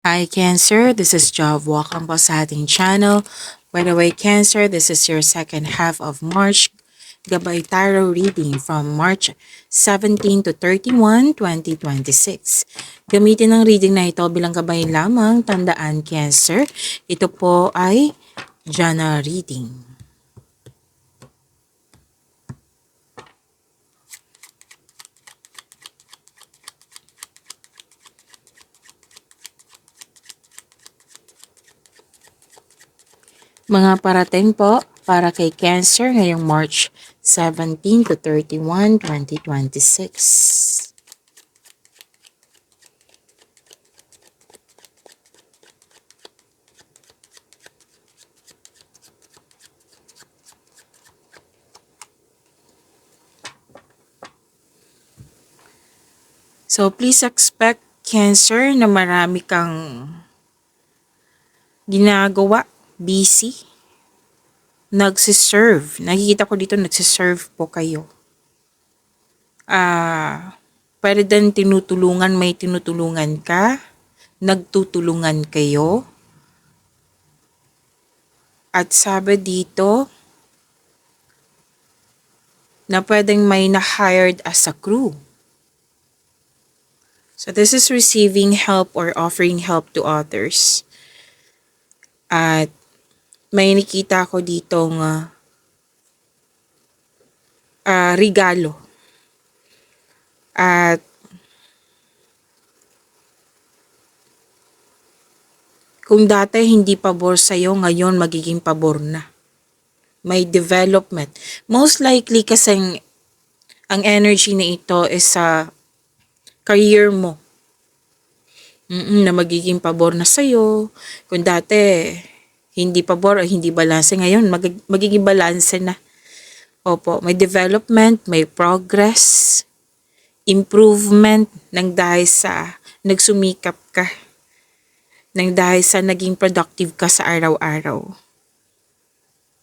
Hi Cancer, this is Job. Welcome po sa ating channel. By the way, Cancer, this is your second half of March Gabay Tarot reading from March 17 to 31, 2026. Gamitin ang reading na ito bilang gabay lamang. Tandaan, Cancer, ito po ay Jana reading. Mga parating po para kay Cancer ngayong March 17 to 31, 2026. So please expect, Cancer, na marami kang ginagawa, busy, nagsiserve. Nakikita ko dito nagsiserve po kayo. Pwede din tinutulungan, may tinutulungan ka, nagtutulungan kayo. At sabi dito na pwedeng may na-hired as a crew. So this is receiving help or offering help to others. At may nakita ko ditong regalo. At kung dati hindi pabor sa'yo, ngayon magiging pabor na. May development. Most likely kasing ang energy na ito is sa career mo. Na magiging pabor na sa'yo. Kung dati hindi pabor o hindi balanse, ngayon magiging balanse na. Opo, may development, may progress, improvement nang dahil sa nagsumikap ka. Nang dahil sa naging productive ka sa araw-araw.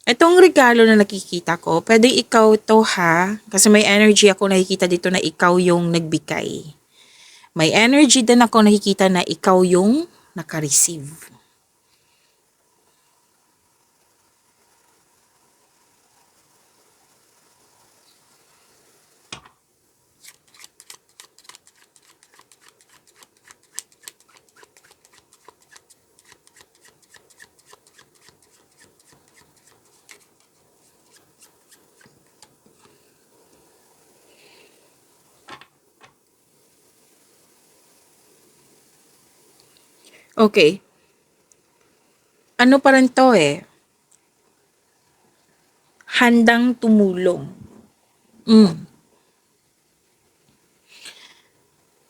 Itong regalo na nakikita ko, pwede ikaw to ha, kasi may energy ako nakikita dito na ikaw yung nagbigay. May energy din ako nakikita na ikaw yung naka-receive. Okay. Ano pa rin to handang tumulong.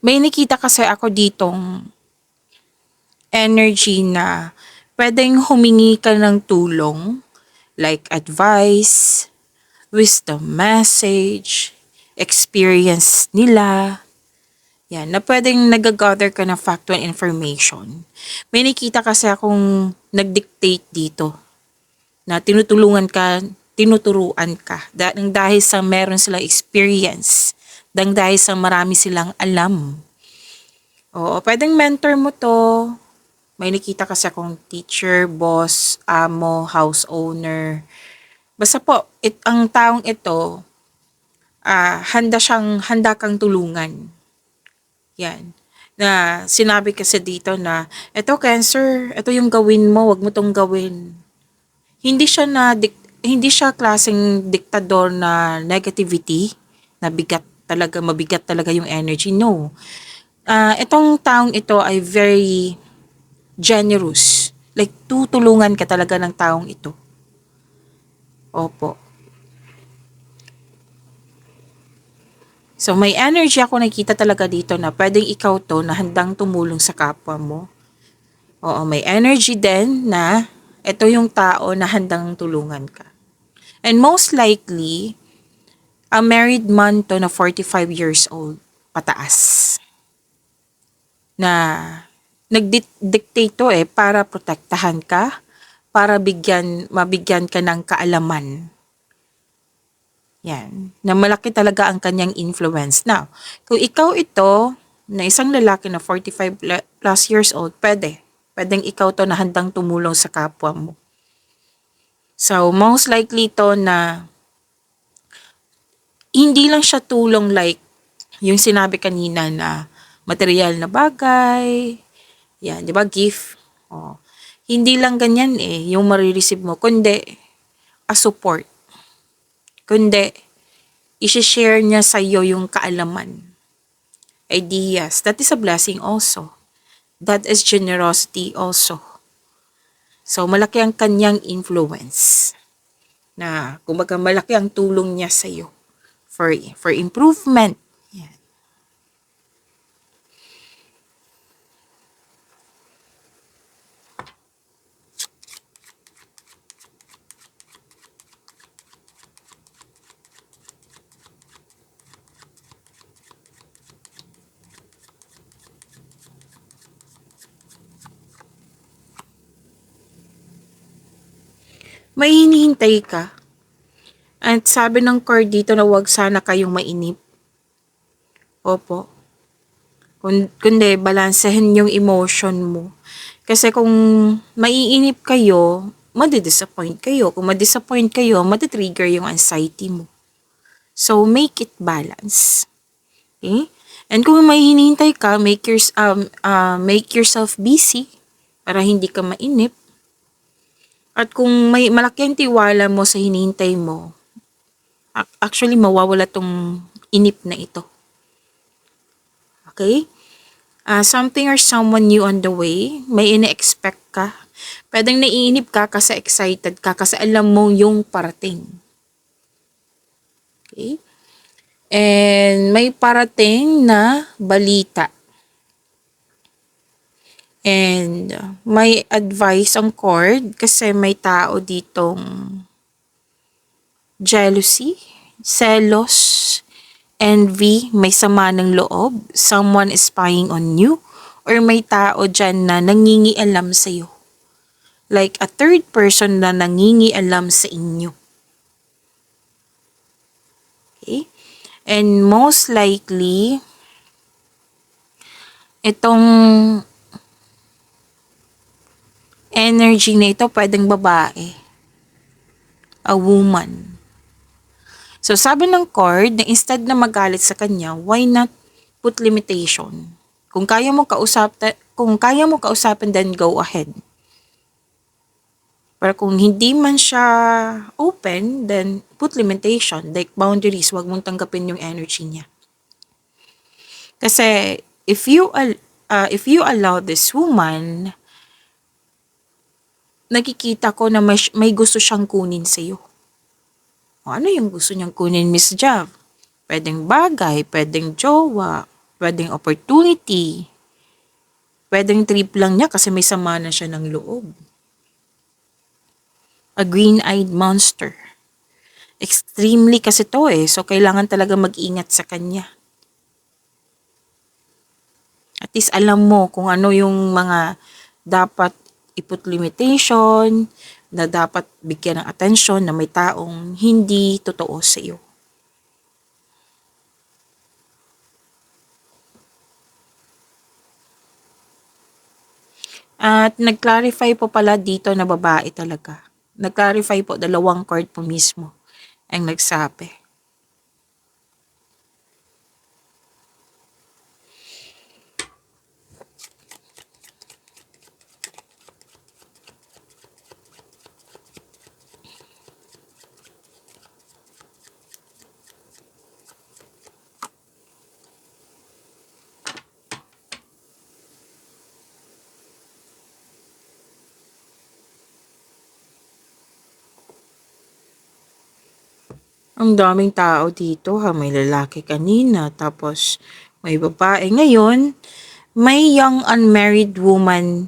May nakita kasi ako ditong energy na pwedeng humingi ka ng tulong, like advice, wisdom message, experience nila. Yan, na pwedeng nag-gather ka ng factual information. May nakita kasi akong nag-dictate dito na tinuturuan ka. Dahil sa meron silang experience. Dahil sa marami silang alam. Oo, pwedeng mentor mo to. May nakita kasi akong teacher, boss, amo, house owner. Basta po, ang taong ito, handa kang tulungan. Yan. Na sinabi kasi dito na, eto Cancer, eto yung gawin mo, wag mo tong gawin. Hindi siya klaseng diktador na negativity, na mabigat talaga yung energy. No. Itong taong ito ay very generous. Like, tutulungan ka talaga ng taong ito. Opo. So, may energy ako nakita talaga dito na pwedeng ikaw to na handang tumulong sa kapwa mo. Oo, may energy din na ito yung tao na handang tulungan ka. And most likely, a married man to na 45 years old, pataas. Na nag-dictate to para protektahan ka, para mabigyan ka ng kaalaman. Yan. Na malaki talaga ang kanyang influence. Now, kung ikaw ito, na isang lalaki na 45 plus years old, pwedeng ikaw to na handang tumulong sa kapwa mo. So, most likely to na hindi lang siya tulong like yung sinabi kanina na material na bagay, yan, di ba, gift. Oh. Hindi lang ganyan yung marireceive mo, kundi a support. Kundi, isi-share niya sa iyo yung kaalaman, ideas. That is a blessing also. That is generosity also. So, malaki ang kanyang influence. Na, kumbaga, malaki ang tulong niya sa iyo for improvement. Yan. May hinihintay ka. At sabi ng card dito na huwag sana kayong mainip. Opo. Kundi, balansehin yung emotion mo. Kasi kung maiinip kayo, madidisappoint kayo. Kung madisappoint kayo, matitrigger yung anxiety mo. So, make it balance. Okay? And kung may hinihintay ka, make yourself busy para hindi ka mainip. At kung may malaki ang tiwala mo sa hinihintay mo, actually mawawala tong inip na ito. Okay? Something or someone new on the way, may ine-expect ka. Pwedeng naiinip ka kasi excited ka kasi alam mo yung parating. Okay? And may parating na balita. And may advice ang cord kasi may tao ditong jealousy, selos, envy, may sama ng loob, someone is spying on you, or may tao dyan na nangingialam sa'yo. Like a third person na nangingialam sa inyo. Okay? And most likely, itong energy na ito pwedeng babae. A woman. So, sabi ng card na instead na magalit sa kanya, why not put limitation? Kung kaya mo kausapin, then go ahead. Pero kung hindi man siya open, then put limitation, like boundaries, wag mong tanggapin yung energy niya. Kasi if you allow this woman, nakikita ko na may gusto siyang kunin sa'yo. O ano yung gusto niyang kunin, Miss Jav? Pwedeng bagay, pwedeng jowa, pwedeng opportunity, pwedeng trip lang niya kasi may sama na siya ng loob. A green-eyed monster. Extremely kasi to so kailangan talaga mag-ingat sa kanya. At least alam mo kung ano yung mga dapat i-put limitation, na dapat bigyan ng atensyon na may taong hindi totoo sa iyo. At nag-clarify po pala dito na babae talaga. Nag-clarify po, dalawang card po mismo ang nagsabi. Ang daming tao dito may lalaki kanina, tapos may babae. Ngayon, may young unmarried woman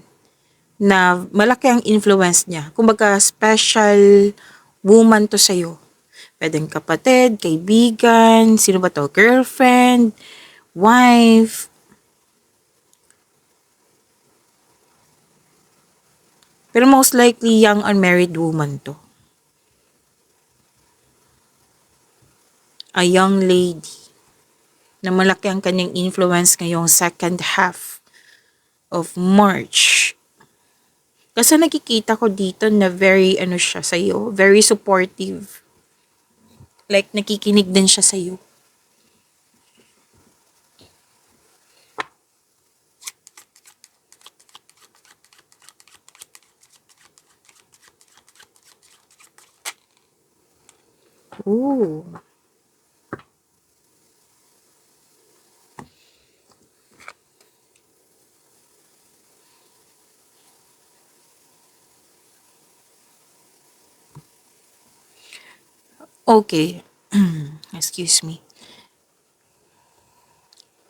na malaki ang influence niya. Kumbaga, special woman to sa'yo. Pwedeng kapatid, kaibigan, sino ba to? Girlfriend, wife. Pero most likely, young unmarried woman to. A young lady. na malaki ang kanyang influence ngayong second half of March. Kasi nakikita ko dito na very ano siya sa'yo, very supportive. Like nakikinig din siya sa'yo. Ooh. Okay. Excuse me.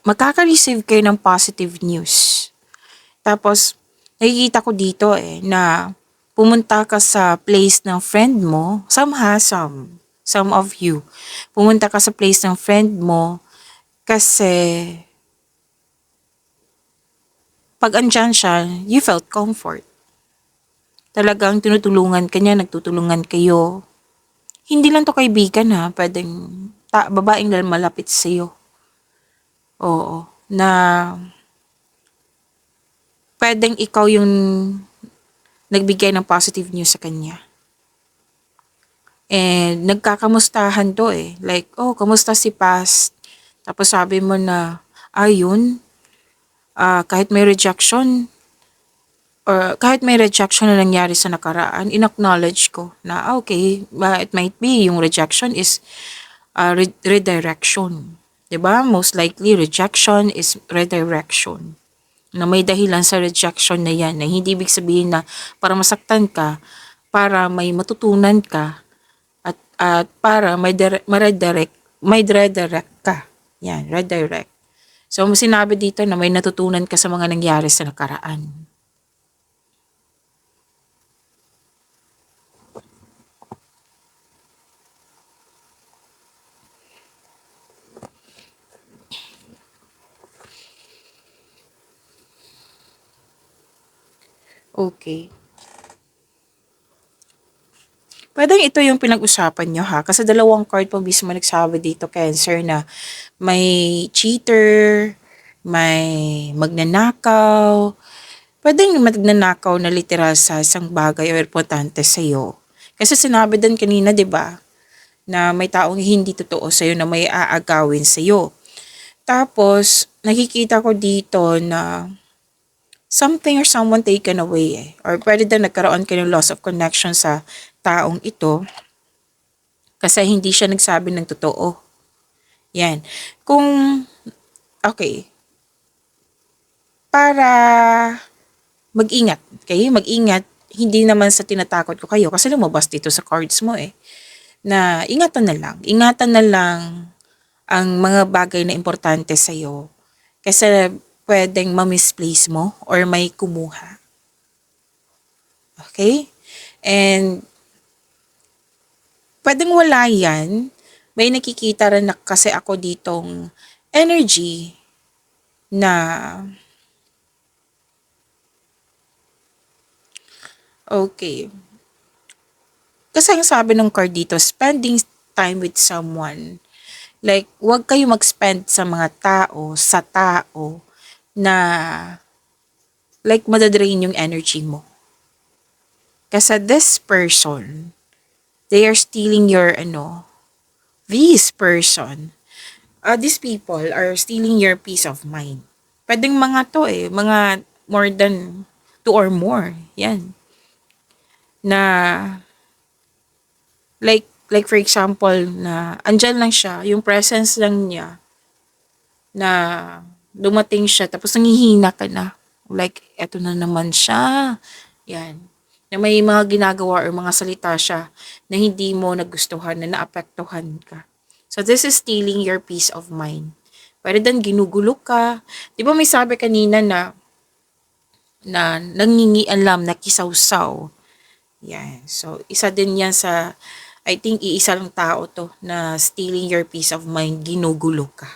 Makaka-receive kayo ng positive news. Tapos, nakikita ko dito na pumunta ka sa place ng friend mo. Some of you. Pumunta ka sa place ng friend mo kasi pag andyan siya, you felt comfort. Talagang tinutulungan ka niya, nagtutulungan kayo. Hindi lang to kaibigan ha, pwedeng babaeng lang malapit sa'yo. Oo. Na pwedeng ikaw yung nagbigay ng positive news sa kanya. And nagkakamustahan to Like, oh, kamusta si past? Tapos sabi mo na, ayun, kahit may rejection, or kahit may rejection na nangyari sa nakaraan, in-acknowledge ko na, okay, it might be yung rejection is redirection. 'Di ba? Most likely, rejection is redirection. Na may dahilan sa rejection na yan, na hindi ibig sabihin na para masaktan ka, para may matutunan ka, at para may redirect ka. Yan, redirect. So, sinabi dito na may natutunan ka sa mga nangyari sa nakaraan. Okay. Pwedeng ito yung pinag-usapan nyo ha, kasi dalawang card po mismo nagsabi dito, Cancer, na may cheater, may magnanakaw, pwedeng magnanakaw na literal sa isang bagay o importante sa'yo. Kasi sinabi din kanina, di ba, na may taong hindi totoo sa'yo na may aagawin sa'yo. Tapos, nakikita ko dito na something or someone taken away or pwede din nagkaroon ka ng loss of connection sa taong ito kasi hindi siya nagsabi ng totoo. Yan. Kung, okay, para mag-ingat, mag-ingat, hindi naman sa tinatakot ko kayo kasi lumabas dito sa cards mo na ingatan na lang ang mga bagay na importante sa'yo kasi pwedeng ma-misplace mo or may kumuha. Okay? And pwedeng wala yan. May nakikita rin na kasi ako ditong energy na okay. Kasi ang sabi ng card dito, spending time with someone. Like, huwag kayo mag-spend sa mga tao na like madadrain yung energy mo. Kasi this person, they are stealing your these people are stealing your peace of mind. Pwedeng mga to mga more than 2 or more. Yan. Na like for example na andyan lang siya, yung presence lang niya na dumating siya tapos nangihina ka na. Like eto na naman siya. Yan. Na may mga ginagawa or mga salita siya na hindi mo nagustuhan, na naapektuhan ka. So this is stealing your peace of mind. Pwede din ginugulo ka. Di ba may sabi kanina na nangingialam, nakisawsaw. Yan. So isa din yan sa, I think iisa lang tao to na stealing your peace of mind, ginugulo ka.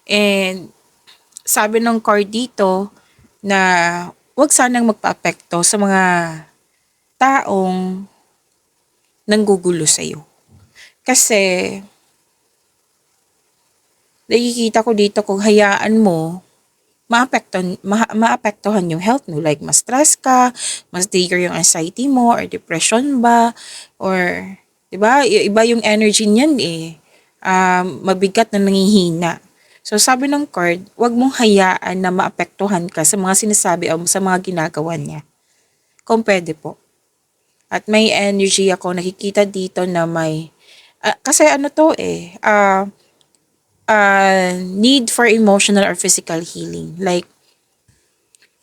And sabi ng card dito na wag sanang magpa-apekto sa mga taong nanggugulo sa'yo. Kasi, nakikita ko dito kung hayaan mo, maapektuhan yung health mo. Like, mas stress ka, mas trigger yung anxiety mo, or depression ba, or, di ba, iba yung energy niyan eh. Mabigat na nangihina. So, sabi ng card, wag mong hayaan na maapektuhan ka sa mga sinasabi o sa mga ginagawa niya. Kung pwede po. At may energy ako, nakikita dito na may, kasi ano to eh, need for emotional or physical healing. Like,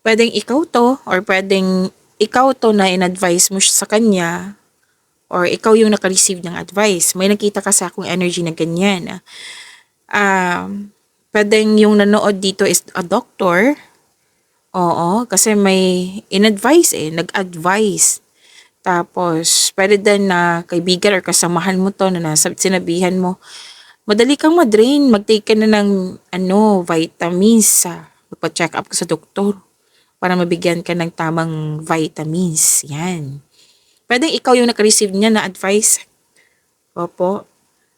pwedeng ikaw to, or pwedeng ikaw to na in-advise mo sa kanya, or ikaw yung naka-receive ng advice. May nakita ka sa akong energy na ganyan. Pwedeng yung nanood dito is a doctor. Oo, kasi may in-advise eh, nag-advise. Tapos, pwede din na kaibigan or kasamahan mo to na sinabihan mo, madali kang madrain, mag-take ka na ng vitamins. Magpa-check up ka sa doktor para mabigyan ka ng tamang vitamins. Yan. Pwedeng ikaw yung naka-receive niya na advice. Opo.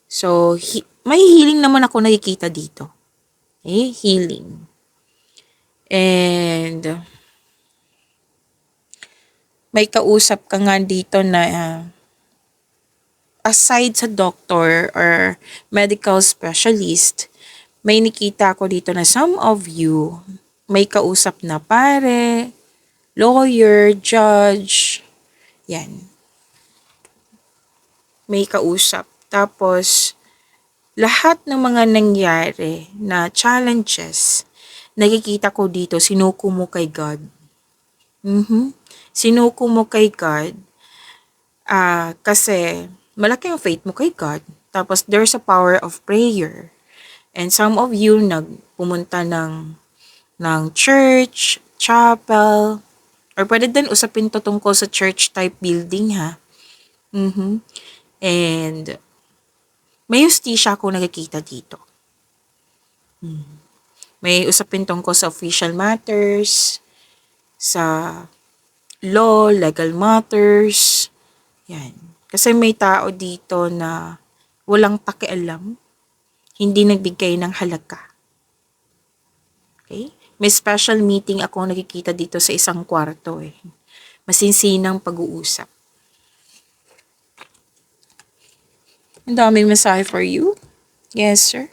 So, may healing naman ako nakikita dito. Okay? Healing. And, may kausap ka nga dito na aside sa doctor or medical specialist, may nakita ko dito na some of you may kausap na pare, lawyer, judge, yan. May kausap. Tapos, lahat ng mga nangyari na challenges, nakikita ko dito, sinuko mo kay God. Sinuko mo kay God kasi malaki ang faith mo kay God. Tapos, there's a power of prayer. And some of you pumunta ng church, chapel, or pwede din usapin to tungkol sa church type building ha. And may justisya ako nakikita dito. May usapin tungkol sa official matters, sa law, legal matters. Yan. Kasi may tao dito na walang pakialam, hindi nagbigay ng halaga. Okay? May special meeting ako nakikita dito sa isang kwarto eh. Masinsinang pag-uusap. Ang daming mensahe for you. Yes, sir.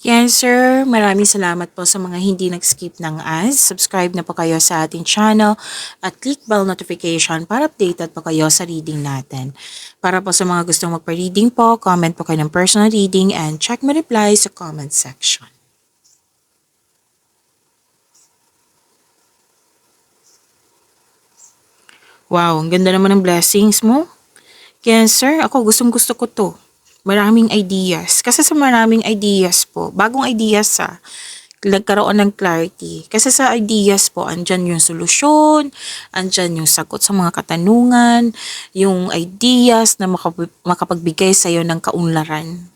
Yan sir, maraming salamat po sa mga hindi nag-skip ng ads. Subscribe na po kayo sa ating channel at click bell notification para updated po kayo sa reading natin. Para po sa mga gustong magpa-reading po, comment po kayo ng personal reading and check my reply sa comment section. Wow, ang ganda naman ng blessings mo. Cancer, ako gustong-gusto ko to. Maraming ideas. Kasi sa maraming ideas po, bagong ideas nagkaroon ng clarity. Kasi sa ideas po, andyan yung solusyon, andyan yung sagot sa mga katanungan, yung ideas na makapagbigay sa'yo ng kaunlaran.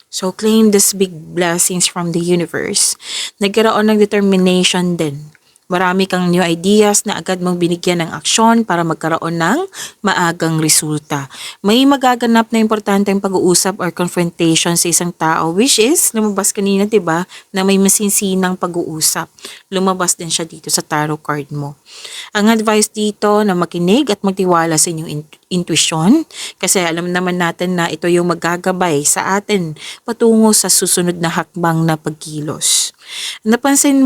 So, claim this big blessings from the universe. Nagkaroon ng determination din. Marami kang new ideas na agad mong binigyan ng aksyon para magkaroon ng maagang resulta. May magaganap na importanteng pag-uusap or confrontation sa isang tao, which is, lumabas kanina, diba, na may masinsinang pag-uusap. Lumabas din siya dito sa tarot card mo. Ang advice dito na makinig at magtiwala sa inyong intuition kasi alam naman natin na ito yung magagabay sa atin patungo sa susunod na hakbang na pagkilos. Napansin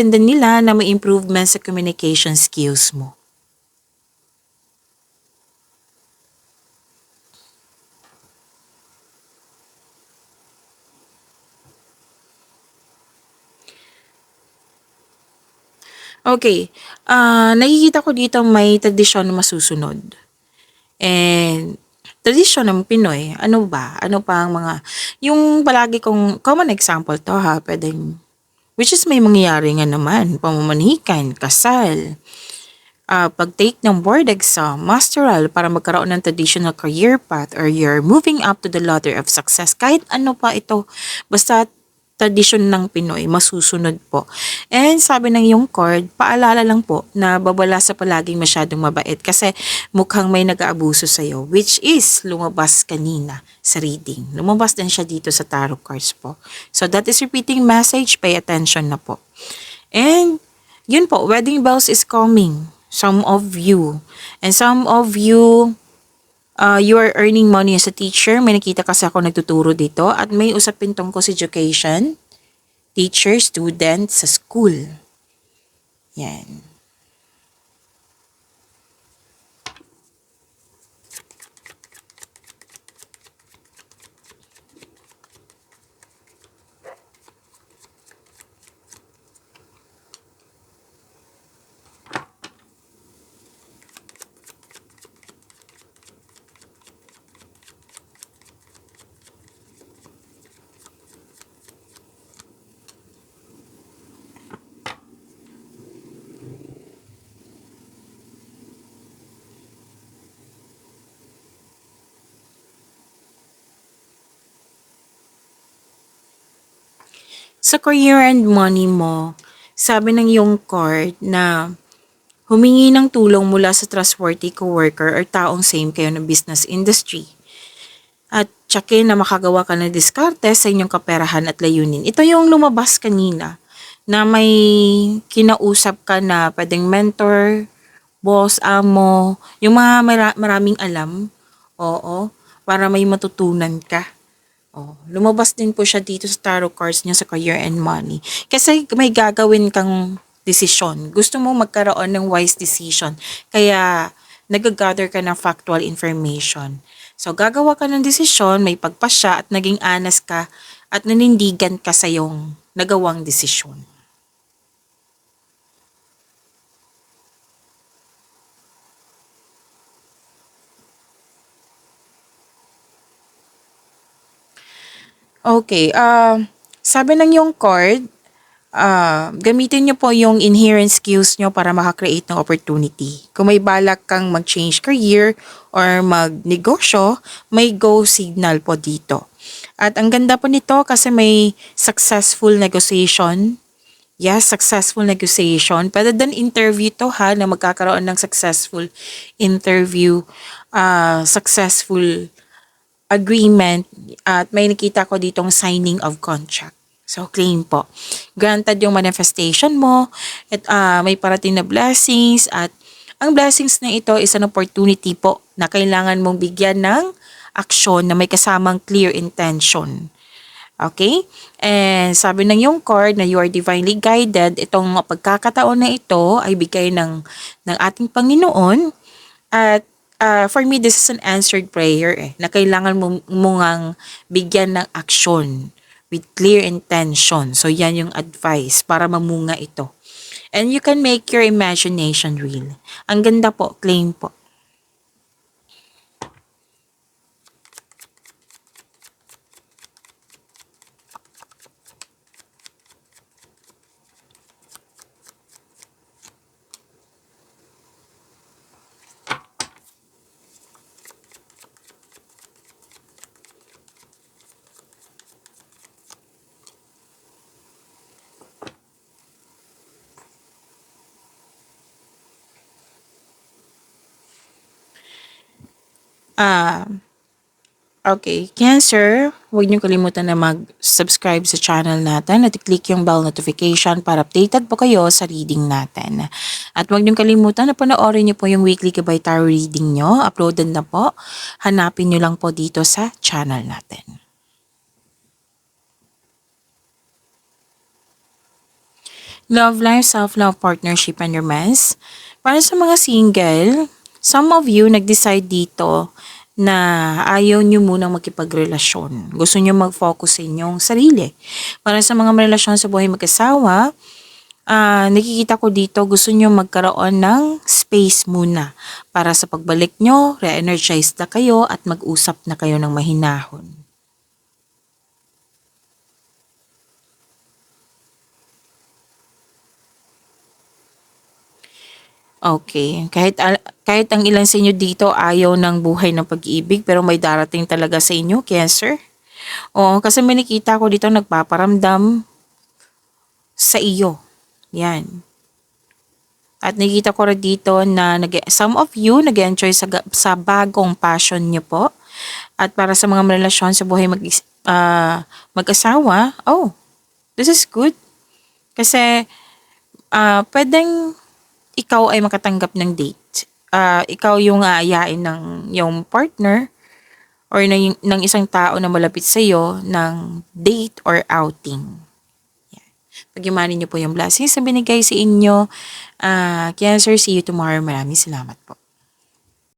din nila na may improvement sa communication skills mo. Okay, nakikita ko dito may tradisyon na masusunod. And tradisyon ng Pinoy, ano ba? Ano pa ang mga, yung palagi kong, common example to ha, pwedeng, which is may mangyayari nga naman, pamamanikan, kasal, pag-take ng board exam, masteral para magkaroon ng traditional career path or you're moving up to the ladder of success. Kahit ano pa ito, basta tradisyon ng Pinoy, masusunod po. And sabi ng yung card, paalala lang po na babala sa palaging masyadong mabait kasi mukhang may nag-aabuso sa'yo, which is lumabas kanina sa reading. Lumabas din siya dito sa tarot cards po. So that is repeating message, pay attention na po. And yun po, wedding bells is coming. Some of you. And some of you, you are earning money as a teacher. May nakita kasi ako nagtuturo dito. At may usapin tungkol sa education, teacher, student, sa school. Yan. Sa career and money mo, sabi ng yung card na humingi ng tulong mula sa trustworthy coworker or taong same kayo ng business industry. At tsakin na makagawa ka ng diskarte sa inyong kaperahan at layunin. Ito yung lumabas kanina na may kinausap ka na pwedeng mentor, boss, amo, yung mga maraming alam. Oo, para may matutunan ka. Oh, lumabas din po siya dito sa tarot cards niya sa career and money. Kasi may gagawin kang desisyon. Gusto mo magkaroon ng wise decision. Kaya nag-gather ka ng factual information. So gagawa ka ng desisyon, may pagpasya at naging honest ka at nanindigan ka sa iyong nagawang desisyon. Okay, sabi ng yung card, gamitin niyo po yung inherent skills niyo para makakreate ng opportunity. Kung may balak kang mag-change career or magnegosyo, may go signal po dito. At ang ganda po nito kasi may successful negotiation. Yes, successful negotiation. Pwede din interview to ha, na magkakaroon ng successful interview, successful agreement, at may nakita ko ditong signing of contract. So, claim po. Granted yung manifestation mo, at may parating na blessings, at ang blessings na ito is an opportunity po na kailangan mong bigyan ng aksyon na may kasamang clear intention. Okay? And sabi ng yung card na you are divinely guided, itong pagkakataon na ito ay bigay ng ating Panginoon. At for me, this is an answered prayer na kailangan mo ngang bigyan ng aksyon with clear intention. So, yan yung advice para mamunga ito. And you can make your imagination real. Ang ganda po, claim po. Ah, Okay, Cancer, huwag niyo kalimutan na mag-subscribe sa channel natin at i-click yung bell notification para updated po kayo sa reading natin. At huwag niyo kalimutan na panoorin niyo po yung weekly Gabay Tarot reading niyo. Uploaded na po. Hanapin niyo lang po dito sa channel natin. Love life, self-love, partnership, and romance. Para sa mga single, some of you nag-decide dito na ayaw nyo munang makipagrelasyon. Gusto nyo mag-focus sa inyong sarili. Para sa mga relasyon sa buhay mag-asawa, nakikita ko dito gusto nyo magkaroon ng space muna para sa pagbalik nyo, re-energize na kayo at mag-usap na kayo ng mahinahon. Okay. Kahit ang ilan sa inyo dito ayaw ng buhay ng pag-ibig pero may darating talaga sa inyo, Cancer. Oo, kasi may nakita ko dito nagpaparamdam sa iyo. Yan. At nakita ko rin dito na some of you nag-enjoy sa bagong passion niyo po. At para sa mga relasyon sa buhay mag-asawa, oh, this is good. Kasi pwedeng ikaw ay makatanggap ng date. Ikaw yung aayain ng yung partner or ng isang tao na malapit sa iyo ng date or outing. Yan. Pag-imanin niyo po yung blessings na binigay sa inyo. Cancer, see you tomorrow. Maraming salamat po.